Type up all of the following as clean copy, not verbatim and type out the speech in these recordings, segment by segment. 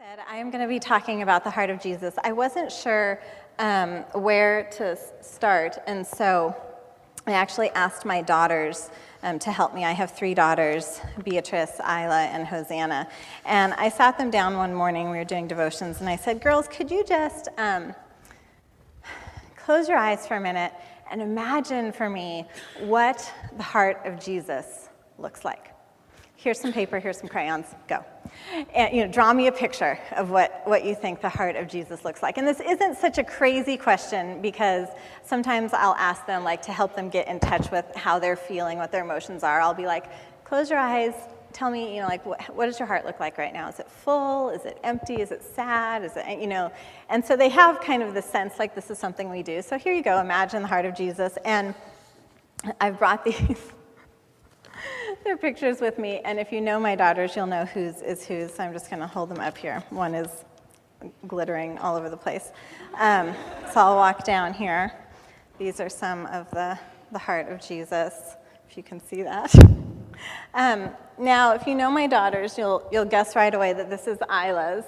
said, I am going to be talking about the heart of Jesus. I wasn't sure where to start, and so I actually asked my daughters to help me. I have 3 daughters, Beatrice, Isla, and Hosanna. And I sat them down one morning, we were doing devotions, and I said, girls, could you just close your eyes for a minute and imagine for me what the heart of Jesus looks like? Here's some paper, here's some crayons, go. And draw me a picture of what you think the heart of Jesus looks like. And this isn't such a crazy question because sometimes I'll ask them to help them get in touch with how they're feeling, what their emotions are. I'll be like, close your eyes, tell me, what does your heart look like right now? Is it full? Is it empty? Is it sad? Is it, and so they have kind of the sense like this is something we do. So here you go, imagine the heart of Jesus. And I've brought these. They're pictures with me, and if you know my daughters, you'll know whose is whose, so I'm just going to hold them up here. One is glittering all over the place. So I'll walk down here. These are some of the heart of Jesus, if you can see that. Now, if you know my daughters, you'll guess right away that this is Isla's.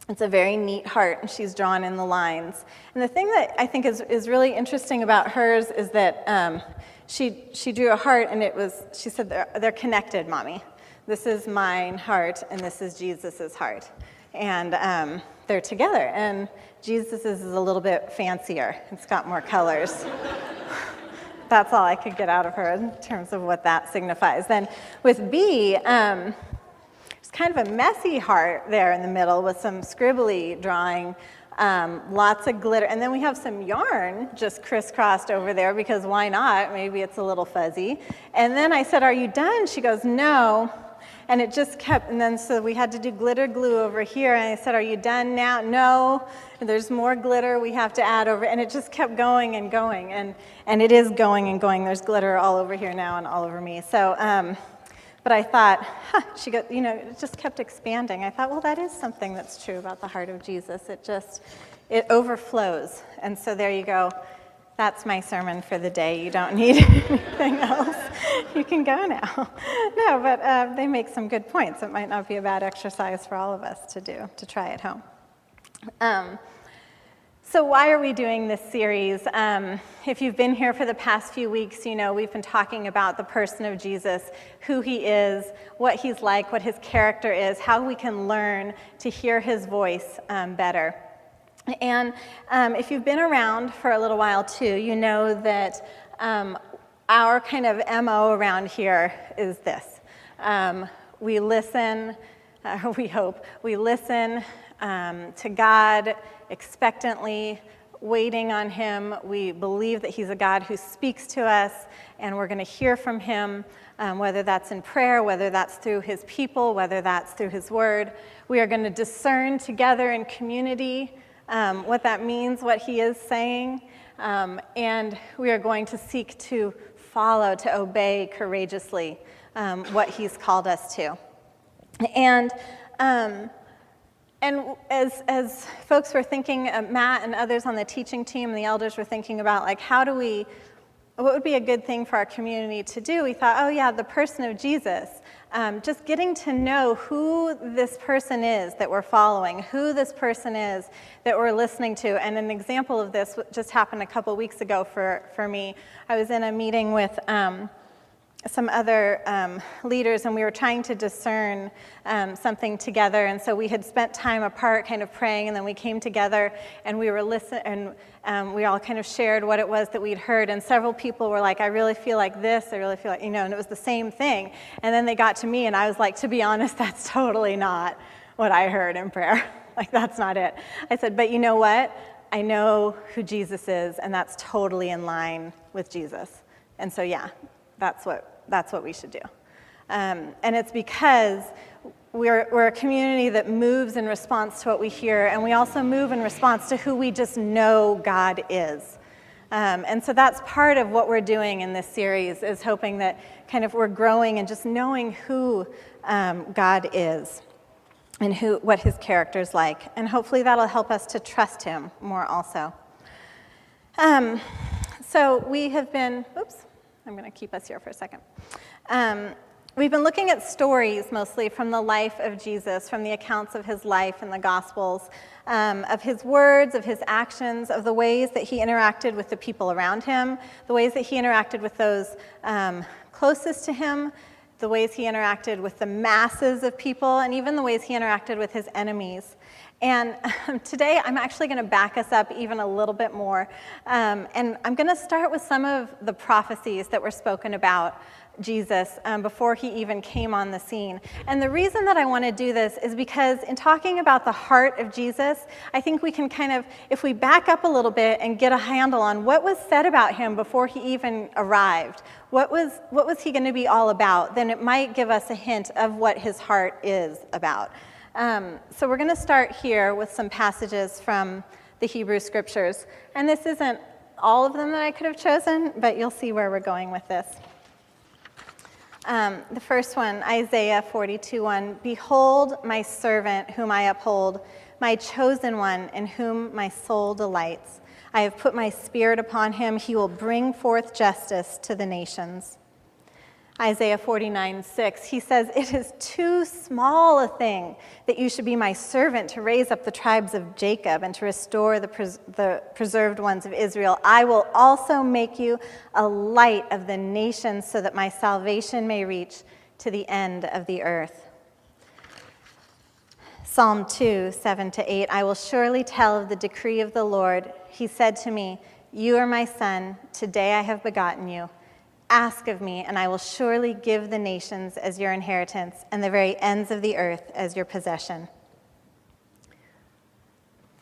It's a very neat heart, and she's drawn in the lines. And the thing that I think is really interesting about hers is that she drew a heart, and she said, they're connected, Mommy. This is mine heart, and this is Jesus's heart. And they're together, and Jesus's is a little bit fancier. It's got more colors. That's all I could get out of her in terms of what that signifies. Then with B, it's kind of a messy heart there in the middle with some scribbly drawing, lots of glitter. And then we have some yarn just crisscrossed over there because why not? Maybe it's a little fuzzy. And then I said, are you done? She goes, no. And it just kept, and then so we had to do glitter glue over here. And I said, are you done now? No. And there's more glitter we have to add over. And it just kept going and going. And it is going and going. There's glitter all over here now and all over me. So, but I thought, she got, it just kept expanding. I thought, well, that is something that's true about the heart of Jesus. It overflows. And so there you go. That's my sermon for the day. You don't need anything else. You can go now. No, but they make some good points. It might not be a bad exercise for all of us to try at home. So why are we doing this series? If you've been here for the past few weeks, we've been talking about the person of Jesus, who he is, what he's like, what his character is, how we can learn to hear his voice better. And if you've been around for a little while too, you know that our kind of MO around here is this. We listen, we hope, we listen to God expectantly, waiting on him. We believe that he's a God who speaks to us, and we're going to hear from him, whether that's in prayer, whether that's through his people, whether that's through his word. We are going to discern together in community what that means, what he is saying, and we are going to seek to follow, to obey courageously what he's called us to. And as folks were thinking, Matt and others on the teaching team, the elders were thinking about what would be a good thing for our community to do? We thought, oh yeah, the person of Jesus. Just getting to know who this person is that we're following, who this person is that we're listening to. And an example of this just happened a couple weeks ago for me. I was in a meeting with some other leaders, and we were trying to discern something together. And so we had spent time apart kind of praying, and then we came together and we were listening, and we all kind of shared what it was that we'd heard. And several people were like, I really feel like this, I really feel like, and it was the same thing. And then they got to me, and I was like, to be honest, that's totally not what I heard in prayer. That's not it. I said, but you know what? I know who Jesus is, and that's totally in line with Jesus. And so yeah, that's what we should do. And it's because we're a community that moves in response to what we hear, and we also move in response to who we just know God is. And so that's part of what we're doing in this series, is hoping that kind of we're growing and just knowing who God is and what his character is like. And hopefully that'll help us to trust him more also. So we have been, I'm going to keep us here for a second. We've been looking at stories mostly from the life of Jesus, from the accounts of his life in the Gospels, of his words, of his actions, of the ways that he interacted with the people around him, the ways that he interacted with those closest to him, the ways he interacted with the masses of people, and even the ways he interacted with his enemies. And today I'm actually going to back us up even a little bit more. And I'm going to start with some of the prophecies that were spoken about Jesus before he even came on the scene. And the reason that I want to do this is because in talking about the heart of Jesus, I think we can kind of, if we back up a little bit and get a handle on what was said about him before he even arrived, what was he going to be all about, then it might give us a hint of what his heart is about. So we're going to start here with some passages from the Hebrew Scriptures. And this isn't all of them that I could have chosen, but you'll see where we're going with this. The first one, Isaiah 42:1, "Behold my servant whom I uphold, my chosen one in whom my soul delights. I have put my spirit upon him. He will bring forth justice to the nations." Isaiah 49:6, he says, "It is too small a thing that you should be my servant to raise up the tribes of Jacob and to restore the preserved ones of Israel. I will also make you a light of the nations so that my salvation may reach to the end of the earth." Psalm 2:7-8, "I will surely tell of the decree of the Lord. He said to me, 'You are my son. Today I have begotten you. Ask of me, and I will surely give the nations as your inheritance and the very ends of the earth as your possession.'"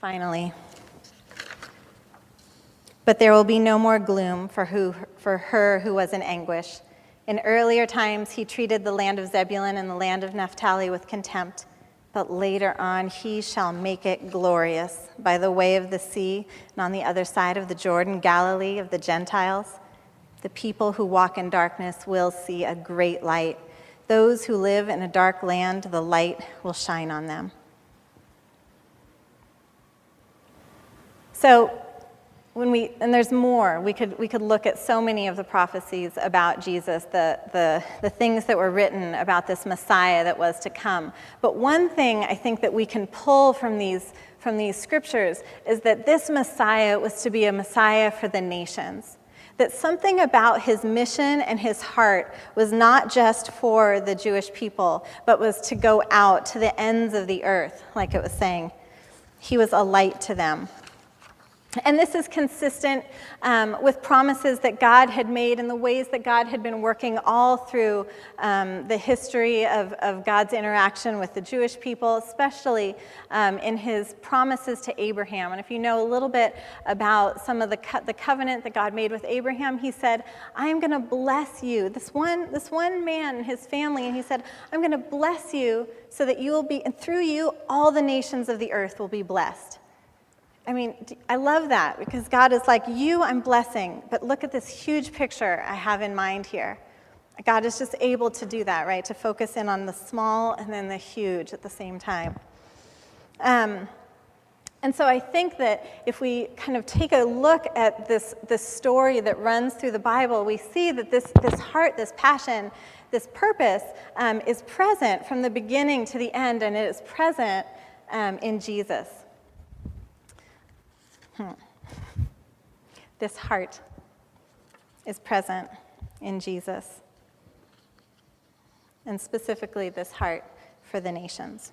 Finally, "But there will be no more gloom for her who was in anguish. In earlier times he treated the land of Zebulun and the land of Naphtali with contempt, but later on he shall make it glorious by the way of the sea and on the other side of the Jordan, Galilee of the Gentiles. The people who walk in darkness will see a great light. Those who live in a dark land, the light will shine on them." So, and there's more. We could look at so many of the prophecies about Jesus, the things that were written about this Messiah that was to come. But one thing I think that we can pull from these scriptures is that this Messiah was to be a Messiah for the nations. That something about his mission and his heart was not just for the Jewish people, but was to go out to the ends of the earth, like it was saying. He was a light to them. And this is consistent with promises that God had made and the ways that God had been working all through the history of God's interaction with the Jewish people, especially in his promises to Abraham. And if you know a little bit about some of the covenant that God made with Abraham, he said, "I am going to bless you, this one man and his family," and he said, "I'm going to bless you so that you will be, and through you, all the nations of the earth will be blessed." I mean, I love that because God is like, you I'm blessing, but look at this huge picture I have in mind here. God is just able to do that, right? To focus in on the small and then the huge at the same time. And so I think that if we kind of take a look at this story that runs through the Bible, we see that this heart, this passion, this purpose is present from the beginning to the end, and it is present in Jesus. This heart is present in Jesus, and specifically this heart for the nations.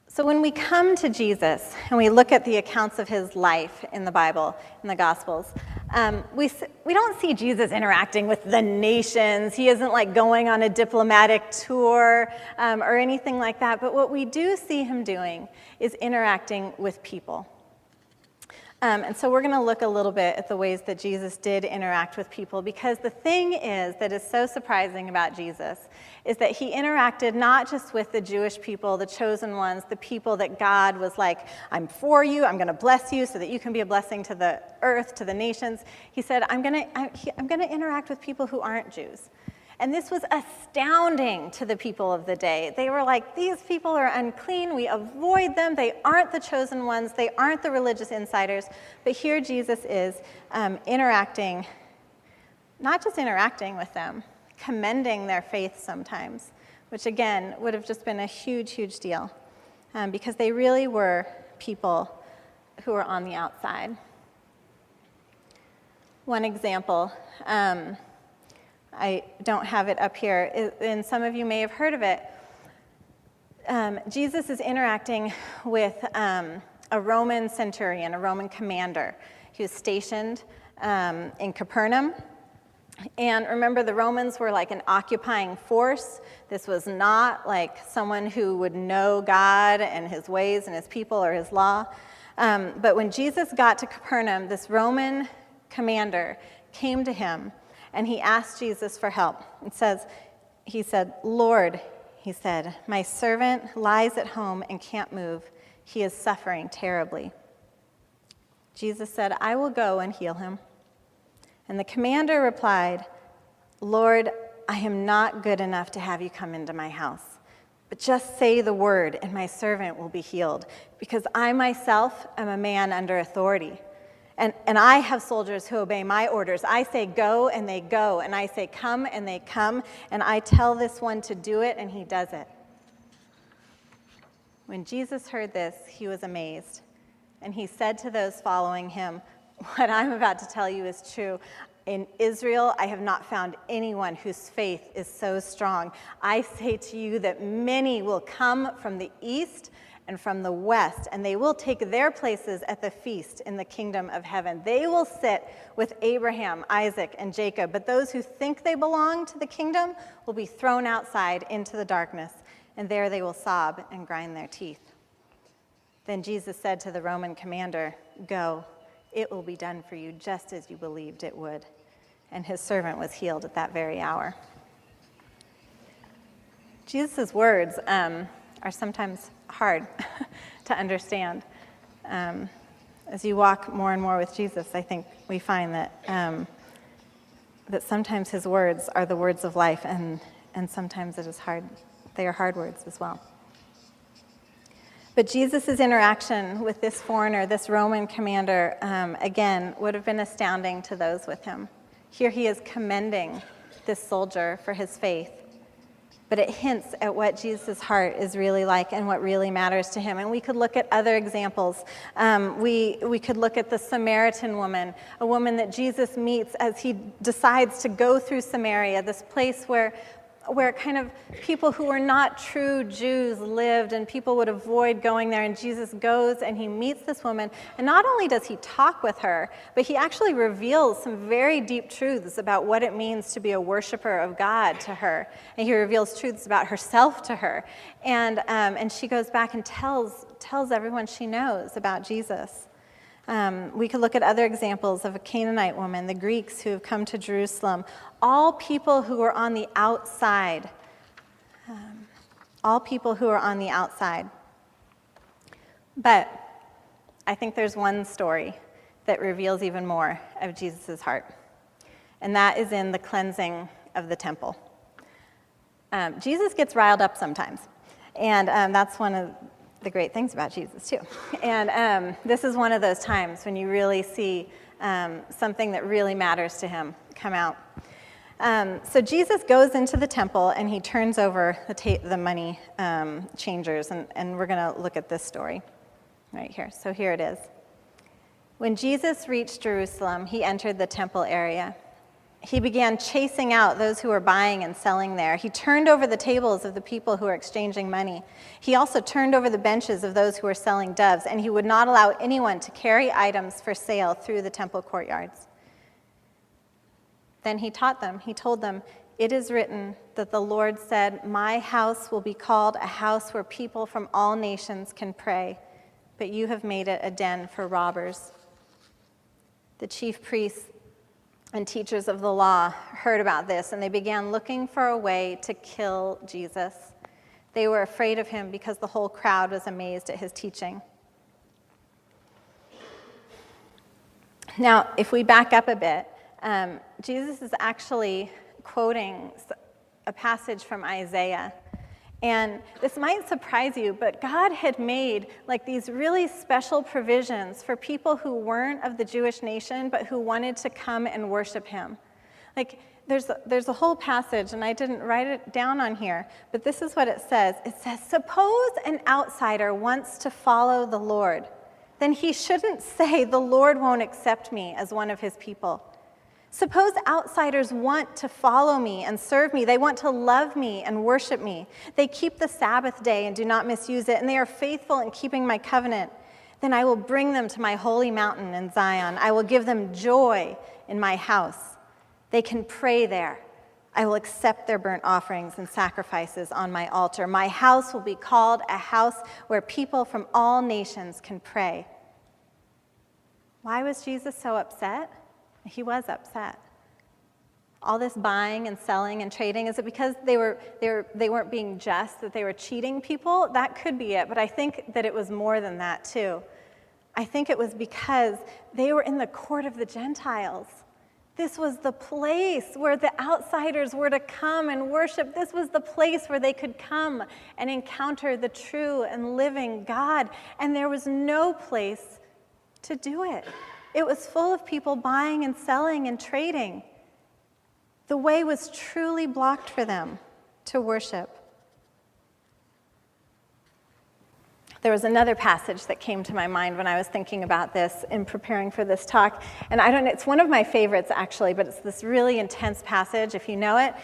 So when we come to Jesus and we look at the accounts of his life in the Bible, in the Gospels, we don't see Jesus interacting with the nations. He isn't like going on a diplomatic tour or anything like that. But what we do see him doing is interacting with people. And so we're going to look a little bit at the ways that Jesus did interact with people, because the thing that is so surprising about Jesus is that he interacted not just with the Jewish people, the chosen ones, the people that God was like, "I'm for you, I'm going to bless you so that you can be a blessing to the earth, to the nations." He said, I'm going to interact with people who aren't Jews. And this was astounding to the people of the day. They were like, these people are unclean, we avoid them, they aren't the chosen ones, they aren't the religious insiders. But here Jesus is interacting, not just interacting with them, commending their faith sometimes, which again would have just been a huge, huge deal, because they really were people who were on the outside. One example, I don't have it up here, and some of you may have heard of it. Jesus is interacting with a Roman centurion, a Roman commander. He was stationed in Capernaum. And remember, the Romans were like an occupying force. This was not like someone who would know God and his ways and his people or his law. But when Jesus got to Capernaum, this Roman commander came to him and he asked Jesus for help. He said, "Lord," he said, "my servant lies at home and can't move. He is suffering terribly." Jesus said, "I will go and heal him." And the commander replied, "Lord, I am not good enough to have you come into my house, but just say the word and my servant will be healed, because I myself am a man under authority. And I have soldiers who obey my orders. I say go and they go, and I say come and they come, and I tell this one to do it and he does it." When Jesus heard this, he was amazed, and he said to those following him, "What I'm about to tell you is true. In Israel, I have not found anyone whose faith is so strong. I say to you that many will come from the east and from the west, and they will take their places at the feast in the kingdom of heaven. They will sit with Abraham, Isaac, and Jacob, but those who think they belong to the kingdom will be thrown outside into the darkness, and there they will sob and grind their teeth." Then Jesus said to the Roman commander, "Go. It will be done for you just as you believed it would." And his servant was healed at that very hour. Jesus' words are sometimes hard to understand. As you walk more and more with Jesus, I think we find that sometimes his words are the words of life, and sometimes it is hard. They are hard words as well. But Jesus' interaction with this foreigner, this Roman commander, again, would have been astounding to those with him. Here he is commending this soldier for his faith, but it hints at what Jesus' heart is really like and what really matters to him. And we could look at other examples. We could look at the Samaritan woman, a woman that Jesus meets as he decides to go through Samaria, this place where kind of people who were not true Jews lived, and people would avoid going there. And Jesus goes and he meets this woman, and not only does he talk with her, but he actually reveals some very deep truths about what it means to be a worshiper of God to her. And he reveals truths about herself to her. And she goes back and tells everyone she knows about Jesus. We could look at other examples of a Canaanite woman, the Greeks who have come to Jerusalem, all people who are on the outside. But I think there's one story that reveals even more of Jesus' heart, and that is in the cleansing of the temple. Jesus gets riled up sometimes, and that's one of the great things about Jesus too. And this is one of those times when you really see something that really matters to him come out. So Jesus goes into the temple and he turns over the money changers, and we're going to look at this story right here. So here it is. When Jesus reached Jerusalem, he entered the temple area. He began chasing out those who were buying and selling there. He turned over the tables of the people who were exchanging money. He also turned over the benches of those who were selling doves, and he would not allow anyone to carry items for sale through the temple courtyards. Then he taught them. He told them, "It is written that the Lord said, 'My house will be called a house where people from all nations can pray,' but you have made it a den for robbers." The chief priests and teachers of the law heard about this, and they began looking for a way to kill Jesus. They were afraid of him because the whole crowd was amazed at his teaching. Now, if we back up a bit, Jesus is actually quoting a passage from Isaiah. And this might surprise you, but God had made like these really special provisions for people who weren't of the Jewish nation, but who wanted to come and worship him. Like, there's a whole passage, and I didn't write it down on here, but this is what it says. It says, suppose an outsider wants to follow the Lord, then he shouldn't say, the Lord won't accept me as one of his people. Suppose outsiders want to follow me and serve me. They want to love me and worship me. They keep the Sabbath day and do not misuse it, and they are faithful in keeping my covenant. Then I will bring them to my holy mountain in Zion. I will give them joy in my house. They can pray there. I will accept their burnt offerings and sacrifices on my altar. My house will be called a house where people from all nations can pray. Why was Jesus so upset? He was upset. All this buying and selling and trading, is it because they weren't being just, that they were cheating people? That could be it, but I think that it was more than that too. I think it was because they were in the court of the Gentiles. This was the place where the outsiders were to come and worship. This was the place where they could come and encounter the true and living God. And there was no place to do it. It was full of people buying and selling and trading. The way was truly blocked for them to worship. There was another passage that came to my mind when I was thinking about this in preparing for this talk. And I don't know, it's one of my favorites actually, but it's this really intense passage. If you know it,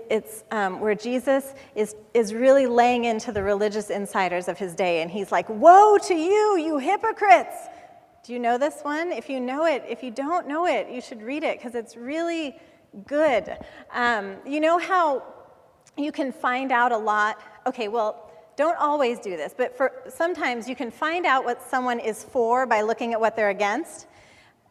it's where Jesus is really laying into the religious insiders of his day. And he's like, woe to you, you hypocrites. Do you know this one? If you know it, if you don't know it, you should read it because it's really good. You know how you can find out a lot? Okay, well, don't always do this, but sometimes you can find out what someone is for by looking at what they're against.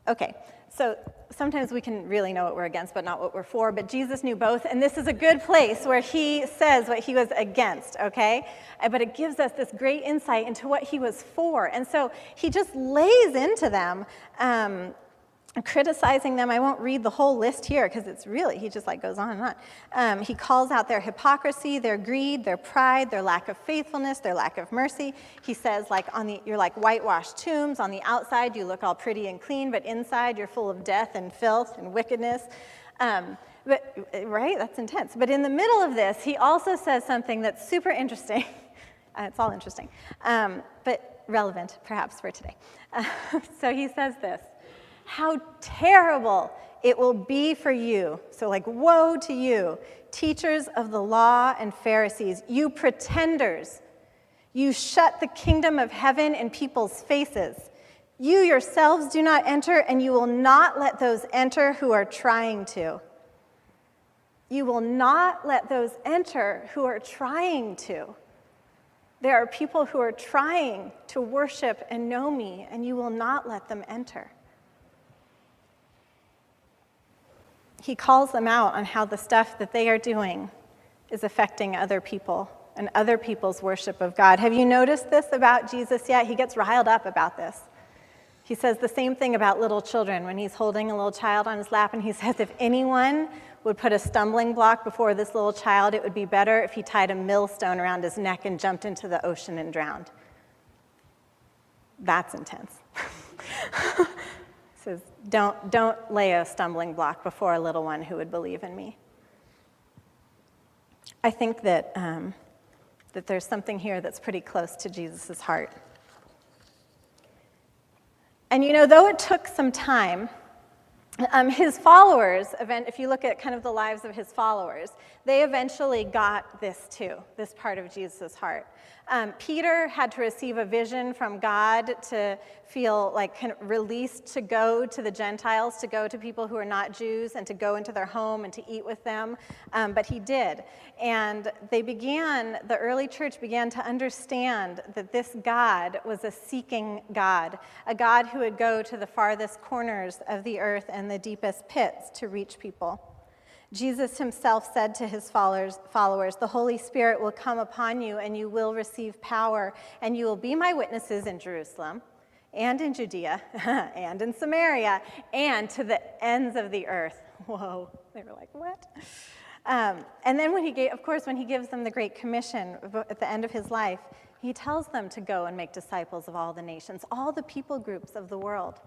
Okay, so sometimes we can really know what we're against, but not what we're for, but Jesus knew both, and this is a good place where he says what he was against, okay? But it gives us this great insight into what he was for, and so he just lays into them, criticizing them. I won't read the whole list here because it's really, he just like goes on and on. He calls out their hypocrisy, their greed, their pride, their lack of faithfulness, their lack of mercy. He says, like, you're like whitewashed tombs. On the outside, you look all pretty and clean, but inside, you're full of death and filth and wickedness. But right, that's intense. But in the middle of this, he also says something that's super interesting. It's all interesting, but relevant perhaps for today. So he says this. How terrible it will be for you. So like, woe to you, teachers of the law and Pharisees, you pretenders. You shut the kingdom of heaven in people's faces. You yourselves do not enter, and you will not let those enter who are trying to. You will not let those enter who are trying to. There are people who are trying to worship and know me, and you will not let them enter. He calls them out on how the stuff that they are doing is affecting other people and other people's worship of God. Have you noticed this about Jesus yet? He gets riled up about this. He says the same thing about little children when he's holding a little child on his lap, and he says if anyone would put a stumbling block before this little child, it would be better if he tied a millstone around his neck and jumped into the ocean and drowned. That's intense. Says, don't lay a stumbling block before a little one who would believe in me. I think that there's something here that's pretty close to Jesus' heart. And you know, though it took some time, his followers, if you look at kind of the lives of his followers, they eventually got this too, this part of Jesus' heart. Peter had to receive a vision from God to feel like kind of released to go to the Gentiles, to go to people who are not Jews, and to go into their home and to eat with them. But he did. And the early church began to understand that this God was a seeking God, a God who would go to the farthest corners of the earth and the deepest pits to reach people. Jesus himself said to his followers, the Holy Spirit will come upon you and you will receive power, and you will be my witnesses in Jerusalem and in Judea and in Samaria and to the ends of the earth. Whoa, they were like, what? And then when he gives them the Great Commission at the end of his life, he tells them to go and make disciples of all the nations, all the people groups of the world.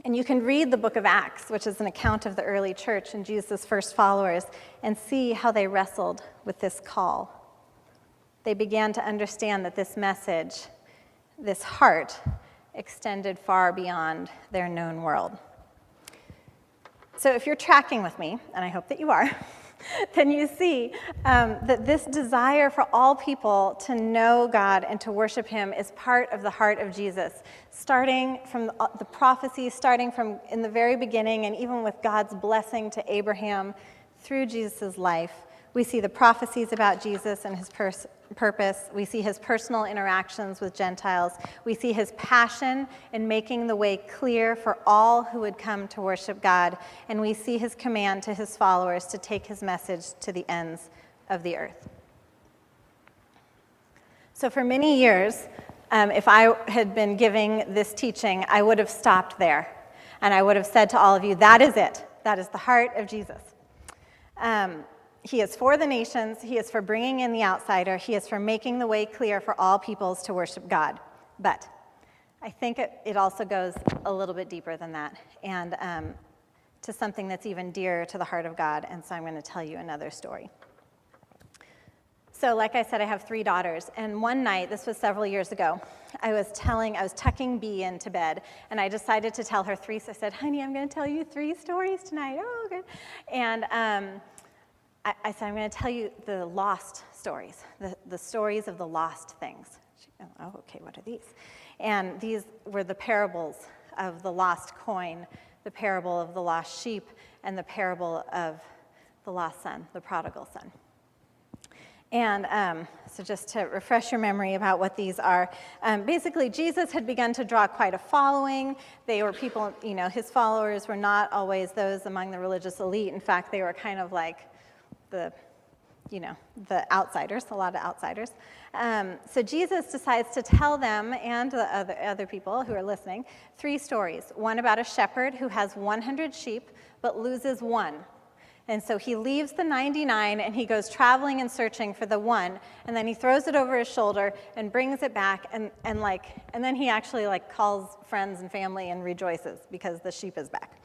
And you can read the book of Acts, which is an account of the early church and Jesus' first followers, and see how they wrestled with this call. They began to understand that this message, this heart, extended far beyond their known world. So if you're tracking with me, and I hope that you are, then you see that this desire for all people to know God and to worship him is part of the heart of Jesus, starting from the prophecy, starting from in the very beginning, and even with God's blessing to Abraham through Jesus' life. We see the prophecies about Jesus and his purpose. We see his personal interactions with Gentiles. We see his passion in making the way clear for all who would come to worship God. And we see his command to his followers to take his message to the ends of the earth. So for many years, if I had been giving this teaching, I would have stopped there. And I would have said to all of you, that is it. That is the heart of Jesus. He is for the nations, he is for bringing in the outsider, he is for making the way clear for all peoples to worship God. But I think it also goes a little bit deeper than that, and to something that's even dearer to the heart of God, and so I'm going to tell you another story. So like I said, I have 3 daughters, and one night, this was several years ago, I was tucking Bea into bed, and I decided to tell her 3, so I said, honey, I'm going to tell you 3 stories tonight. Oh, good. And I said, I'm going to tell you the lost stories, the stories of the lost things. Oh, okay, what are these? And these were the parables of the lost coin, the parable of the lost sheep, and the parable of the lost son, the prodigal son. And so just to refresh your memory about what these are, basically Jesus had begun to draw quite a following. They were people, his followers were not always those among the religious elite. In fact, they were kind of like the outsiders, a lot of outsiders. So Jesus decides to tell them and the other people who are listening 3 stories. One about a shepherd who has 100 sheep but loses one. And so he leaves the 99 and he goes traveling and searching for the one, and then he throws it over his shoulder and brings it back, and then he actually calls friends and family and rejoices because the sheep is back.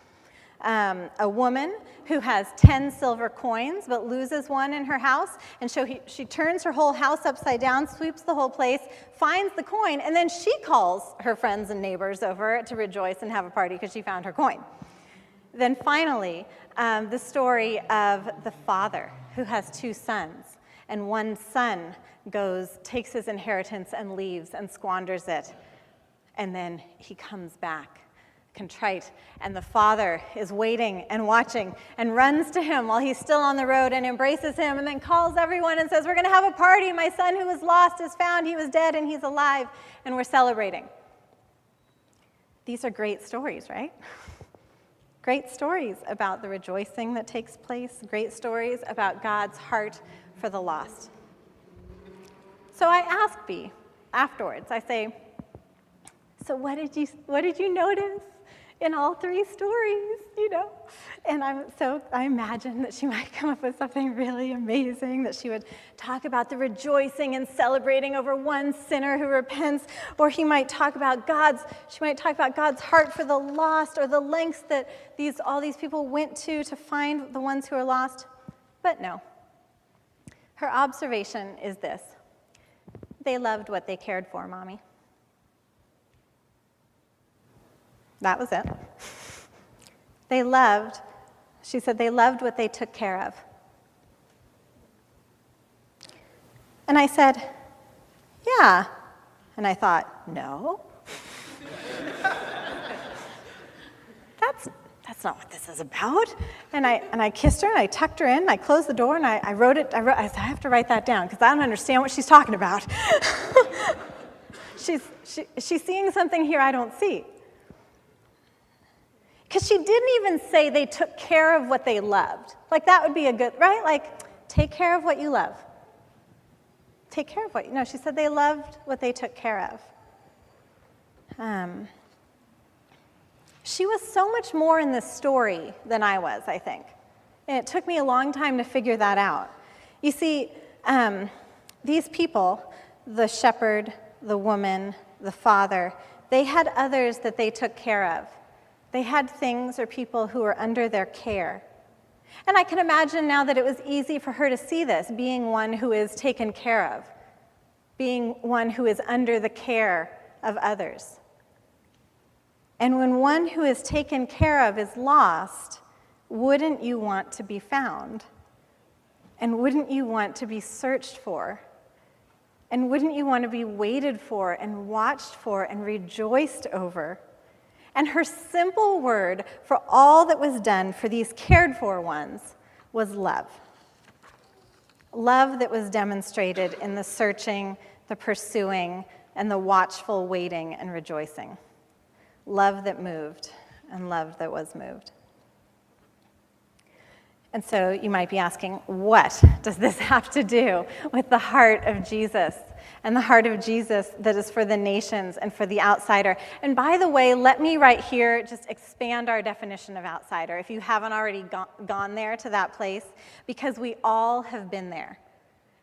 A woman who has 10 silver coins but loses one in her house, and so she turns her whole house upside down, sweeps the whole place, finds the coin, and then she calls her friends and neighbors over to rejoice and have a party because she found her coin. Then finally, the story of the father who has 2 sons, and one son takes his inheritance and leaves and squanders it, and then he comes back contrite, and the father is waiting and watching and runs to him while he's still on the road and embraces him and then calls everyone and says, we're going to have a party. My son who was lost is found. He was dead and he's alive, and we're celebrating. These are great stories, right? Great stories about the rejoicing that takes place, great stories about God's heart for the lost. So I ask Bea afterwards, I say, so what did you notice in all 3 stories, And I imagine that she might come up with something really amazing, that she would talk about the rejoicing and celebrating over one sinner who repents, or she might talk about God's heart for the lost, or the lengths that all these people went to find the ones who are lost. But no. Her observation is this: they loved what they cared for, Mommy. That was it. She said they loved what they took care of. And I said, yeah. And I thought, no. That's not what this is about. And I kissed her, and I tucked her in, and I closed the door, and I wrote it. I said, I have to write that down because I don't understand what she's talking about. She's seeing something here I don't see. Because she didn't even say they took care of what they loved. That would be a good, right? Take care of what you love. Take care of what, she said they loved what they took care of. She was so much more in this story than I was, I think. And it took me a long time to figure that out. You see, these people, the shepherd, the woman, the father, they had others that they took care of. They had things or people who were under their care. And I can imagine now that it was easy for her to see this, being one who is taken care of, being one who is under the care of others. And when one who is taken care of is lost, wouldn't you want to be found? And wouldn't you want to be searched for? And wouldn't you want to be waited for and watched for and rejoiced over? And her simple word for all that was done for these cared for ones was love. Love that was demonstrated in the searching, the pursuing, and the watchful waiting and rejoicing. Love that moved and love that was moved. And so you might be asking, what does this have to do with the heart of Jesus? And the heart of Jesus that is for the nations and for the outsider. And by the way, let me right here just expand our definition of outsider, if you haven't already gone there to that place, because we all have been there.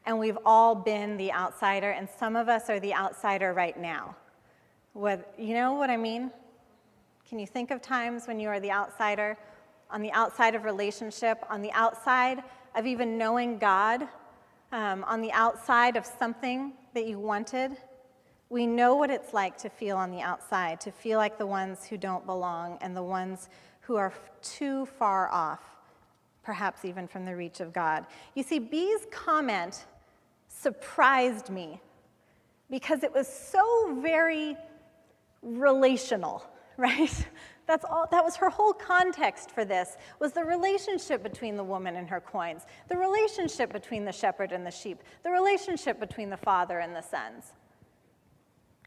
And we've all been the outsider, and some of us are the outsider right now. You know what I mean? Can you think of times when you are the outsider, on the outside of relationship, on the outside of even knowing God, on the outside of something that you wanted? We know what it's like to feel on the outside, to feel like the ones who don't belong and the ones who are too far off, perhaps even from the reach of God. You see, B's comment surprised me because it was so very relational, right? That was her whole context for this, was the relationship between the woman and her coins, the relationship between the shepherd and the sheep, the relationship between the father and the sons.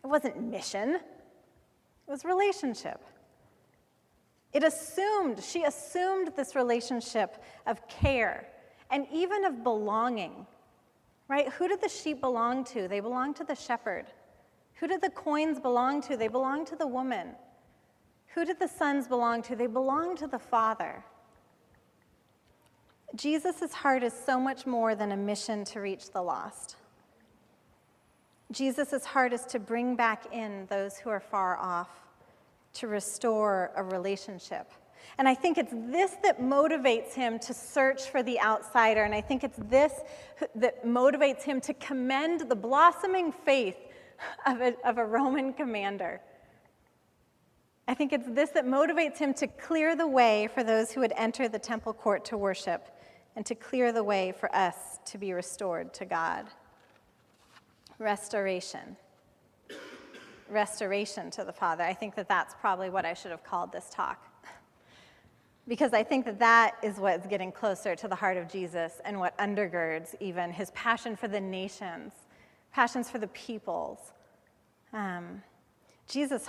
It wasn't mission, it was relationship. She assumed this relationship of care and even of belonging, right? Who did the sheep belong to? They belonged to the shepherd. Who did the coins belong to? They belonged to the woman. Who did the sons belong to? They belonged to the Father. Jesus' heart is so much more than a mission to reach the lost. Jesus' heart is to bring back in those who are far off, to restore a relationship. And I think it's this that motivates him to search for the outsider, and I think it's this that motivates him to commend the blossoming faith of a Roman commander. I think it's this that motivates him to clear the way for those who would enter the temple court to worship and to clear the way for us to be restored to God. Restoration. Restoration to the Father. I think that that's probably what I should have called this talk. Because I think that that is what's getting closer to the heart of Jesus and what undergirds even his passion for the nations, passions for the peoples. Jesus'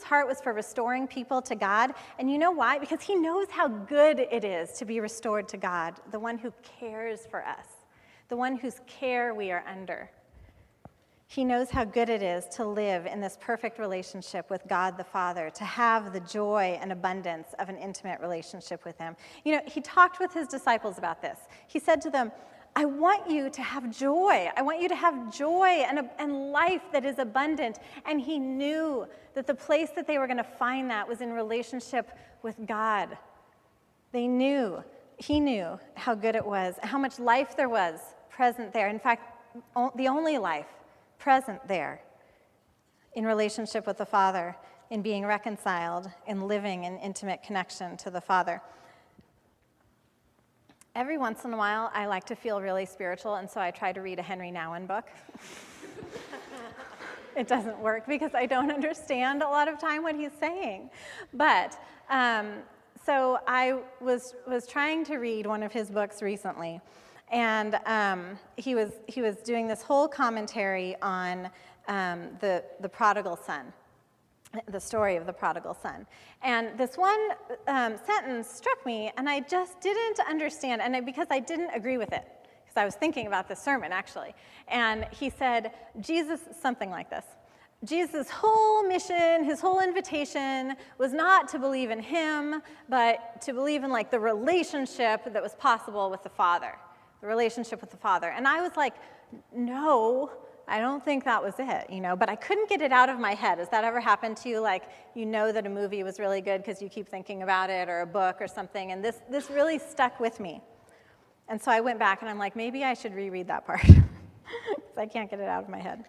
heart was for restoring people to God, and you know why? Because he knows how good it is to be restored to God, the one who cares for us, the one whose care we are under. He knows how good it is to live in this perfect relationship with God the Father, to have the joy and abundance of an intimate relationship with him. You know, he talked with his disciples about this. He said to them, I want you to have joy. I want you to have joy and life that is abundant. And he knew that the place that they were going to find that was in relationship with God. He knew how good it was, how much life there was present there. In fact, the only life present there in relationship with the Father, in being reconciled, in living in intimate connection to the Father. Every once in a while, I like to feel really spiritual, and so I try to read a Henry Nouwen book. It doesn't work because I don't understand a lot of time what he's saying. But so I was trying to read one of his books recently, and he was doing this whole commentary on the prodigal son. The story of the prodigal son. And this one sentence struck me, and I just didn't understand, because I didn't agree with it, because I was thinking about this sermon, actually. And he said, something like this, Jesus' whole mission, his whole invitation was not to believe in him, but to believe in the relationship that was possible with the Father, the relationship with the Father. And I was like, no, I don't think that was it, but I couldn't get it out of my head. Has that ever happened to you? Like, that a movie was really good because you keep thinking about it, or a book or something, and this really stuck with me. And so I went back and I'm like, maybe I should reread that part because I can't get it out of my head.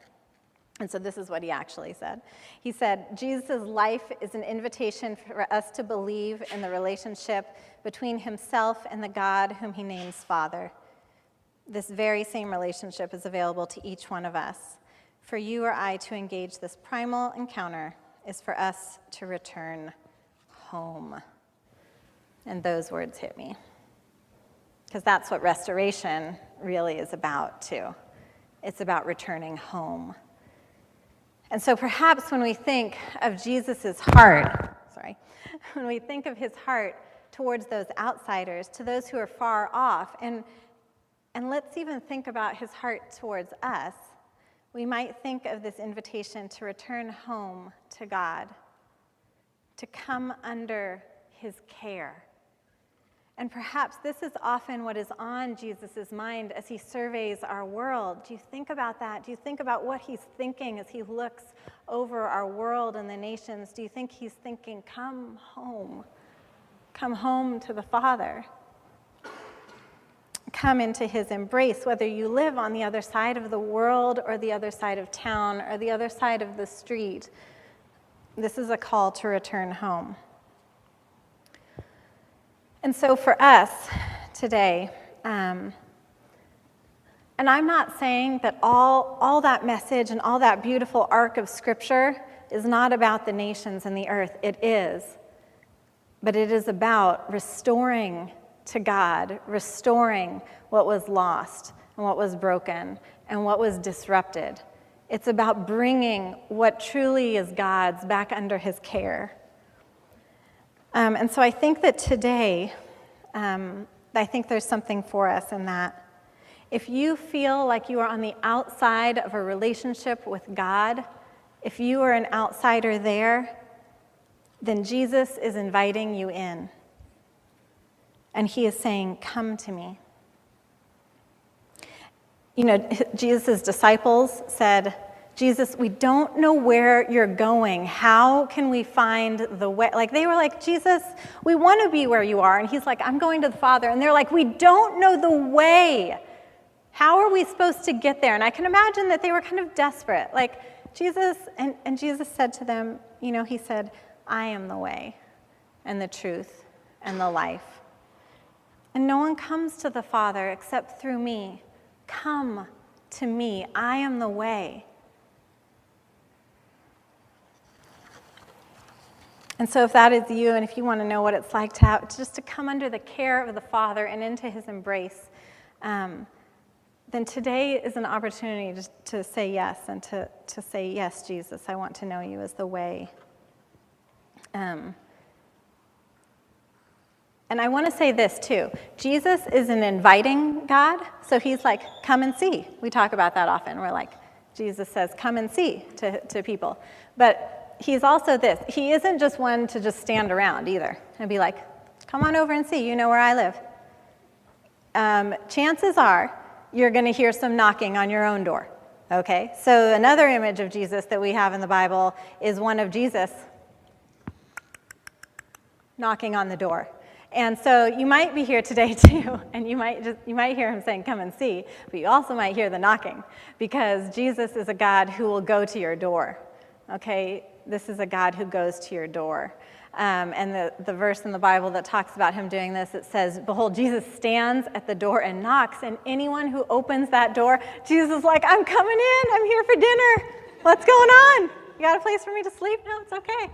And so this is what he actually said. He said, Jesus' life is an invitation for us to believe in the relationship between himself and the God whom he names Father. This very same relationship is available to each one of us. For you or I to engage this primal encounter is for us to return home. And those words hit me. Because that's what restoration really is about, too. It's about returning home. And so perhaps when we think of Jesus' heart, when we think of his heart towards those outsiders, to those who are far off, and let's even think about his heart towards us, we might think of this invitation to return home to God, to come under his care. And perhaps this is often what is on Jesus' mind as he surveys our world. Do you think about that? Do you think about what he's thinking as he looks over our world and the nations? Do you think he's thinking, come home to the Father? Come into his embrace, whether you live on the other side of the world or the other side of town or the other side of the street. This is a call to return home. And so for us today, and I'm not saying that all that message and all that beautiful arc of Scripture is not about the nations and the earth. It is. But it is about restoring to God, restoring what was lost and what was broken and what was disrupted. It's about bringing what truly is God's back under his care. And so I think that today, I think there's something for us in that. If you feel like you are on the outside of a relationship with God, if you are an outsider there, then Jesus is inviting you in. And he is saying, come to me. Jesus' disciples said, Jesus, we don't know where you're going. How can we find the way? Like, they were like, Jesus, we want to be where you are. And he's like, I'm going to the Father. And they're like, we don't know the way. How are we supposed to get there? And I can imagine that they were kind of desperate. Like, Jesus, and Jesus said to them, he said, I am the way and the truth and the life. And no one comes to the Father except through me. Come to me. I am the way. And so if that is you, and if you want to know what it's like to come under the care of the Father and into his embrace, then today is an opportunity to say yes, and to say, yes, Jesus, I want to know you as the way. And I want to say this too. Jesus is an inviting God, so he's like, come and see. We talk about that often. We're like, Jesus says, come and see to people. But he's also this. He isn't just one to just stand around either and be like, come on over and see. You know where I live. Chances are you're going to hear some knocking on your own door. Okay? So another image of Jesus that we have in the Bible is one of Jesus knocking on the door. And so you might be here today too, and you might hear him saying, come and see, but you also might hear the knocking, because Jesus is a God who will go to your door. Okay? This is a God who goes to your door. And the verse in the Bible that talks about him doing this, it says, behold, Jesus stands at the door and knocks, and anyone who opens that door, Jesus is like, I'm coming in, I'm here for dinner. What's going on? You got a place for me to sleep? No, it's okay.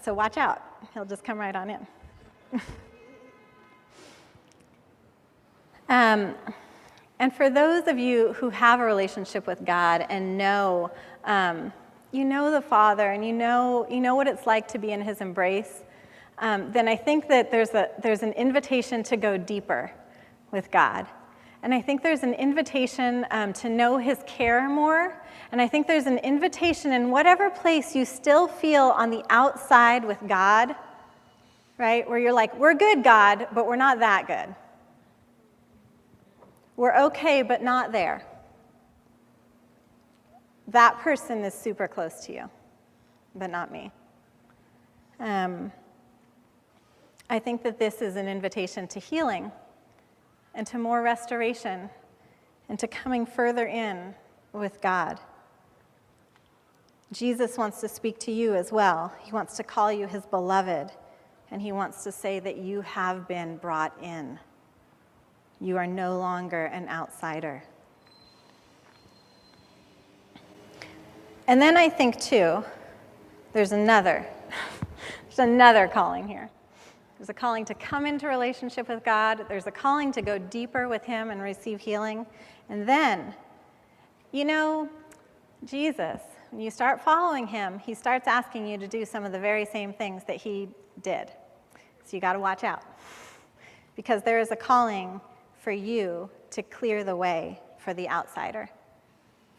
So watch out. He'll just come right on in. And for those of you who have a relationship with God and know, you know the Father, and you know what it's like to be in his embrace, then I think that there's an invitation to go deeper with God. And I think there's an invitation to know his care more. And I think there's an invitation in whatever place you still feel on the outside with God, right? Where you're like, we're good, God, but we're not that good. We're okay, but not there. That person is super close to you, but not me. I think that this is an invitation to healing and to more restoration and to coming further in with God. Jesus wants to speak to you as well. He wants to call you his beloved, and he wants to say that you have been brought in. You are no longer an outsider. And then I think, too, there's another calling here. There's a calling to come into relationship with God. There's a calling to go deeper with him and receive healing. And then, Jesus, when you start following him, he starts asking you to do some of the very same things that he did. So you got to watch out. Because there is a calling for you to clear the way for the outsider,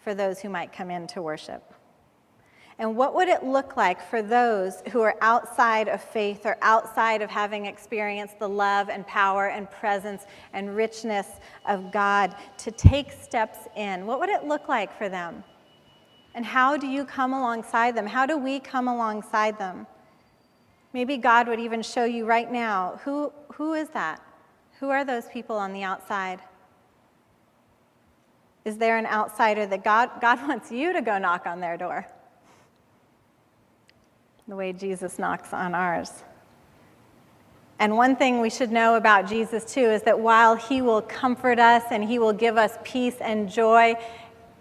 for those who might come in to worship. And what would it look like for those who are outside of faith or outside of having experienced the love and power and presence and richness of God to take steps in? What would it look like for them? And how do you come alongside them? How do we come alongside them? Maybe God would even show you right now, who is that? Who are those people on the outside? Is there an outsider that God wants you to go knock on their door? The way Jesus knocks on ours. And one thing we should know about Jesus too is that while he will comfort us and he will give us peace and joy,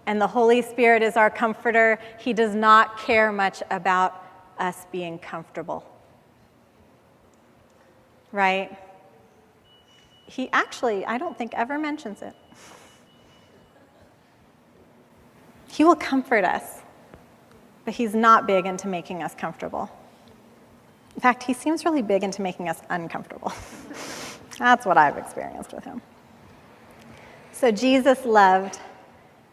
and the Holy Spirit is our comforter, he does not care much about us being comfortable. Right? He actually, I don't think, ever mentions it. He will comfort us. But he's not big into making us comfortable. In fact, he seems really big into making us uncomfortable. That's what I've experienced with him. So Jesus loved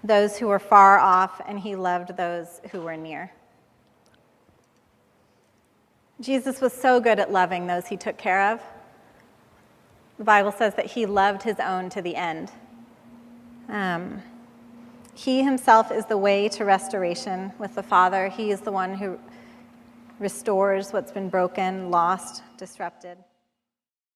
those who were far off, and he loved those who were near. Jesus was so good at loving those he took care of. The Bible says that he loved his own to the end. He himself is the way to restoration with the Father. He is the one who restores what's been broken, lost, disrupted.